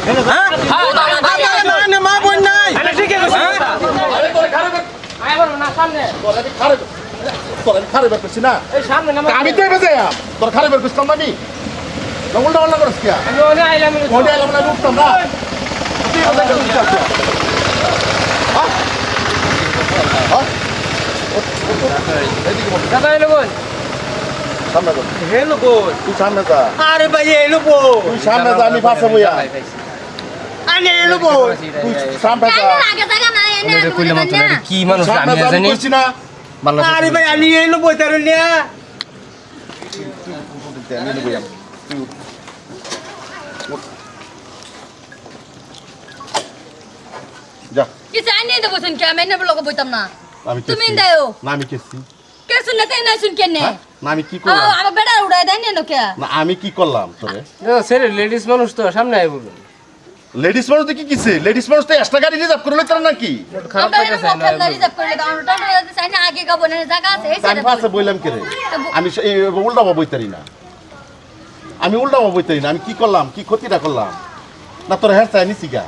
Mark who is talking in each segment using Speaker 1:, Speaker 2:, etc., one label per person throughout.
Speaker 1: হ্যাঁ মা বোন নাই
Speaker 2: আমি তো এবার যাই তোর খারাপ বের করছিলাম আমি উল্টা পাল্টা করিস কি উঠতাম না
Speaker 1: আরে ভাই এলো
Speaker 2: তুই সামনে যা আমি পাশে বইয়া
Speaker 1: আনে এলো
Speaker 2: তুই সামনে যা
Speaker 3: কি মানুষ
Speaker 2: সামনে
Speaker 3: আমি
Speaker 2: যা আমি
Speaker 3: জানি
Speaker 2: কইছি না
Speaker 1: আরে ভাই আনি এলো বইতার নিয়া
Speaker 2: যা
Speaker 4: কি চাই নিয়ে দেবো শুনকে আমি এনে বলবো বইতাম না
Speaker 2: আমি
Speaker 4: তুমি দেও
Speaker 2: না আমি কেছি
Speaker 4: কে শুনলে তাই না শুন কেনে
Speaker 2: না আমি কি করলাম
Speaker 4: আমার বেটা উড়াই দেয় না কে
Speaker 2: না আমি কি করলাম তোরে
Speaker 3: সেরে লেডিস মানুষ তো সামনে আই বলুন
Speaker 2: লেডিস মানুষ তো কি কিছে লেডিস মানুষ তো এক্সট্রা গাড়ি রিজার্ভ করে লইতার নাকি
Speaker 3: খারাপ
Speaker 4: আমরা
Speaker 3: লাগে
Speaker 4: এরকম খেলনা রিজার্ভ করে দাও আমরা টাটা চাই না আগে গাবো না জায়গা আছে এই
Speaker 2: আমি
Speaker 4: সাইডে
Speaker 2: পাশে বইলাম কে রে আমি উল্টাবো বইতারি না আমি উল্টাবো বইতারি না আমি কি করলাম কি ক্ষতিটা করলাম না তোর হেয়ার চাই নিছি গা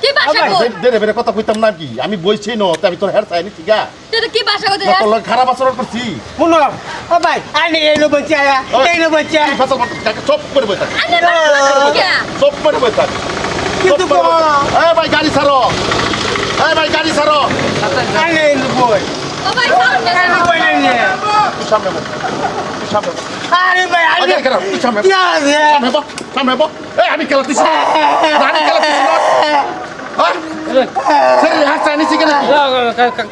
Speaker 4: কি ভাষা কই
Speaker 2: দেরে বেরে কথা কইতাম না কি আমি বইছি ন তো আমি তোর হেয়ার চাই নিছি গা
Speaker 4: তুই তো কি ভাষা কই
Speaker 2: না তোর লগে খারাপ আচরণ করছি
Speaker 1: শুনো ও ভাই আনি এলো বচ্চা এলো বচ্চা
Speaker 2: তুই ফাসাল চপ করে বই থাক
Speaker 4: আনে বাবা কি
Speaker 2: চপ করে বই থাক
Speaker 1: কিন্তু
Speaker 2: এই ভাই গাড়ি ছাড়ো এই ভাই গাড়ি ছাড়ো
Speaker 1: আনি এলো বই
Speaker 4: ও ভাই সামনে
Speaker 1: এলো বই নিয়ে
Speaker 2: তুই সামনে বল তুই সামনে বল
Speaker 1: আরে ভাই আনি
Speaker 2: আগে কেন তুই সামনে
Speaker 1: কি আছে
Speaker 2: সামনে বল এই আমি খেলাতেছি না আমি খেলাতেছি না সেরে হেয়ার চাই নিছি কেন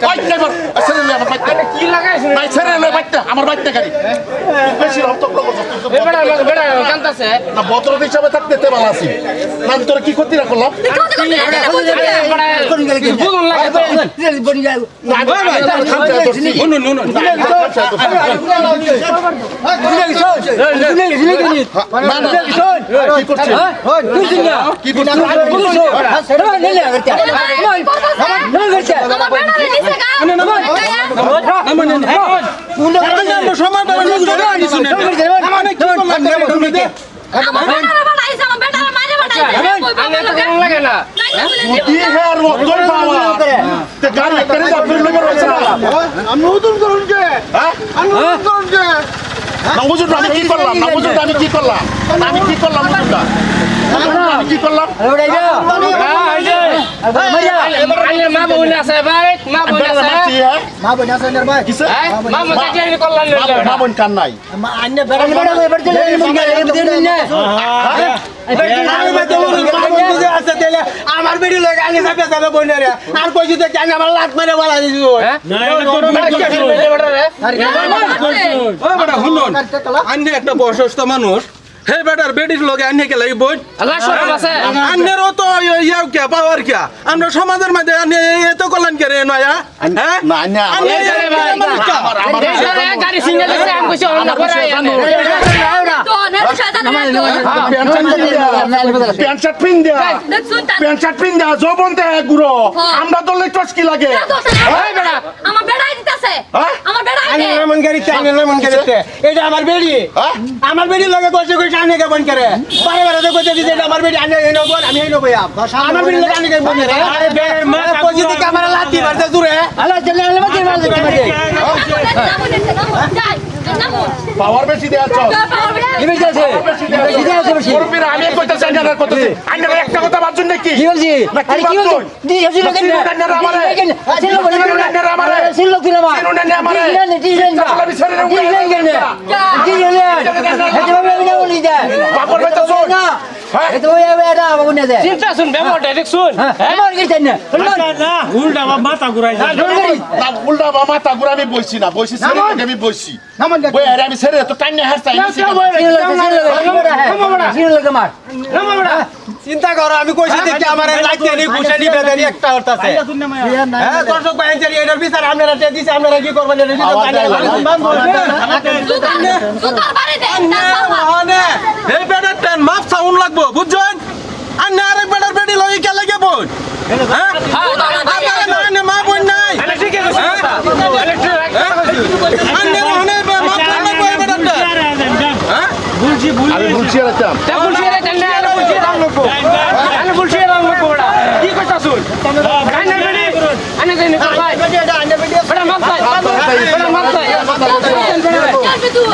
Speaker 2: ওই ড্রাইভার সেরে লে আমার বাইকটা
Speaker 3: কি লাগাইছ
Speaker 2: ভাই সেরে লে বাইকটা আমার বাইকটা গাড়ি বেশি রক্ত করছিস তুই
Speaker 3: বেড়া বেড়া কান্তাছে
Speaker 2: না বদর হিসাবে থাকতে তে ভালো আছি না তোর কি ক্ষতি না করলাম
Speaker 3: বুঝুন লাগে
Speaker 2: না কি করছিস কি
Speaker 3: লাগে না
Speaker 2: আমি কি করলাম আমি কি করলাম আমি কি করলাম
Speaker 3: মা বোন আছে ভাই মা বোন আছে
Speaker 1: মা বোন আছে না ভাই
Speaker 2: কিসে
Speaker 3: মা বোন দেখলে করলাম
Speaker 2: মা বোন কান নাই
Speaker 1: আন্নে বেড়া এবার চলে আমার বেড়ি লোক আগে যাবে যাবে বোনেরে আর কইছি তো কেন আমার লাত মেরে বলা দিছো
Speaker 5: আন্নে একটা বয়সস্থ মানুষ হে বেটার বেডির লগে আন্নে কে লাগি বই
Speaker 3: আল্লাহ শরম আছে
Speaker 5: আন্নেরও তো ইয়াও কে পাওয়ার কে আমরা সমাজের মধ্যে আন্নে এত করলেন কে রে নয়া হ্যাঁ
Speaker 2: না না
Speaker 5: আমার
Speaker 3: গাড়ি সিঙ্গেল আছে আমি কইছি অন্য করে
Speaker 2: প্যান্ট শার্ট পিন দেয়া জবন দেয়া গুড়ো আমরা তো লেটস কি লাগে
Speaker 4: আমার বেড়াই দিতেছে আমার বেড়াই
Speaker 1: আন্নে লেমন গাড়ি চাই লেমন গাড়িতে এটা আমার বেড়ি আমার বেড়ি লগে কইছে কইছে আন্নে কে বন করে বারে বারে তো কইছে দিছে আমার বেড়ি আন্নে এনো বল আমি এনো বই আমার বেড়ি লগে আন্নে কে বন করে আরে বেড়ি মা কইছে দি ক্যামেরা লাতি মারতে দূরে আলা চলে আলে মারতে মারতে
Speaker 2: পাওয়ার বেশি দেয়া চল
Speaker 1: ইবে যাচ্ছে বেশি যাচ্ছে বেশি
Speaker 2: মুরব্বিরা আমি কইতাছি আন্নারা কইতাছি আন্নারা একটা কথা বাজুন নাকি
Speaker 1: কি বলছি আরে কি বলছি দি যাচ্ছে লোক না
Speaker 2: আন্নারা আমারে
Speaker 1: আছে লোক
Speaker 2: আন্নারা আমারে
Speaker 1: আছে লোক দিলা মা
Speaker 2: আন্নারা আমারে
Speaker 1: ডিজাইন
Speaker 2: বাপর ভাই তো শুন
Speaker 1: না এত এটা বাবু না দে
Speaker 3: চিন্তা শুন বেমো ডাইরেক্ট শুন
Speaker 1: আমার গেছেন না
Speaker 2: না উল্টা বা মাথা ঘুরা আমি বইছি না বইছি সেরে আমি বইছি বই আরে আমি সেরে তো টাইম না হাসতা
Speaker 1: চিন্তা করো আমি কইছি দেখি আমার লাগতে নেই ঘুষানি বেদানি একটা হতাছে হ্যাঁ দর্শক ভাই জানি এটার বিচার আপনারা দিছে আপনারা কি করবেন এটা
Speaker 4: সুতার বাড়ি দে
Speaker 5: এই বেটার টেন মাপ সাউন্ড লাগবো বুঝছেন আন্নে আরেক বেটার বেডি লগে কে লাগে বোন হ্যাঁ আন্নে মা বোন নাই আন্নে ওনে মাপ লাগবো এই বেটারটা হ্যাঁ
Speaker 2: আমি বলছি আর
Speaker 3: তা বলছি রে জানা বলছি দাম লোক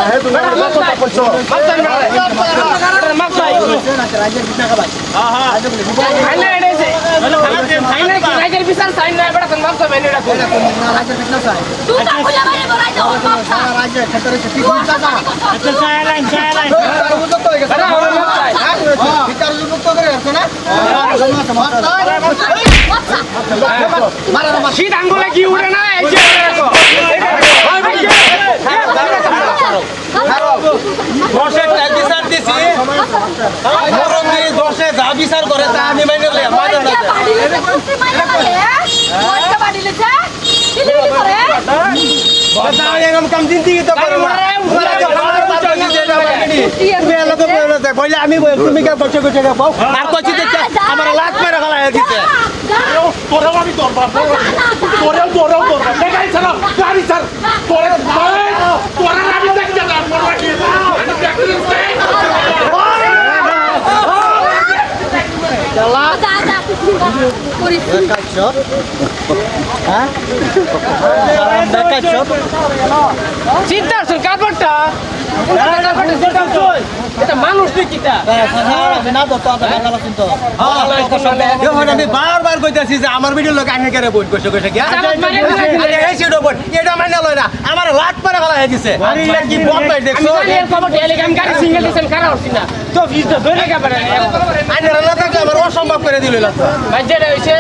Speaker 2: হে তুমি
Speaker 3: মাপ চাই মাপ চাই আইনা এনেছে আইনা কি রাইজের বিচার চাই না বেটা মাপ চাই মেনে রাখো
Speaker 4: তুই তো খুলে বাইরে বলাই দাও বাপ সা
Speaker 3: বেটা আমার মাপ চাই শীত আঙ্গুলে কি উড়ে না এই যে রাখো
Speaker 1: দশে তার বিচার দিছি মুরব্বি দশে যা বিচার করে তা আমি মাইনে লইয়া মাইনে না কথা এরকম কাম জিন্দিগি তো করো না বলে আমি তুমি কে বসে বসে পাও আর কইছি দেখতে আমার লাখ মেরে গলা দিতে
Speaker 2: তোরেও আমি দরবার তোরেও দরবার গাড়ি চালাও গাড়ি চাল তোরে তোরা আমি দেখতে না মরবা কি
Speaker 3: চিন্তা করছেন কাপড়টা এটা মানুষ তুই কিটা
Speaker 1: আমি বারবার কইতাছি যে আমার ভিডিও লোক আইনে করে বই কইছে কইছে কি এটা মানে লয় না আমার লাখ মেরে গলা দিছে কি বদলাই দেখছো
Speaker 3: সিঙ্গেল দিছেন কারা হচ্ছি না তো ফিজটা ধরে কাপড়
Speaker 1: আইনে না থাকলে আমার অসম্ভব করে দিল
Speaker 3: ভাই যেটা হইছে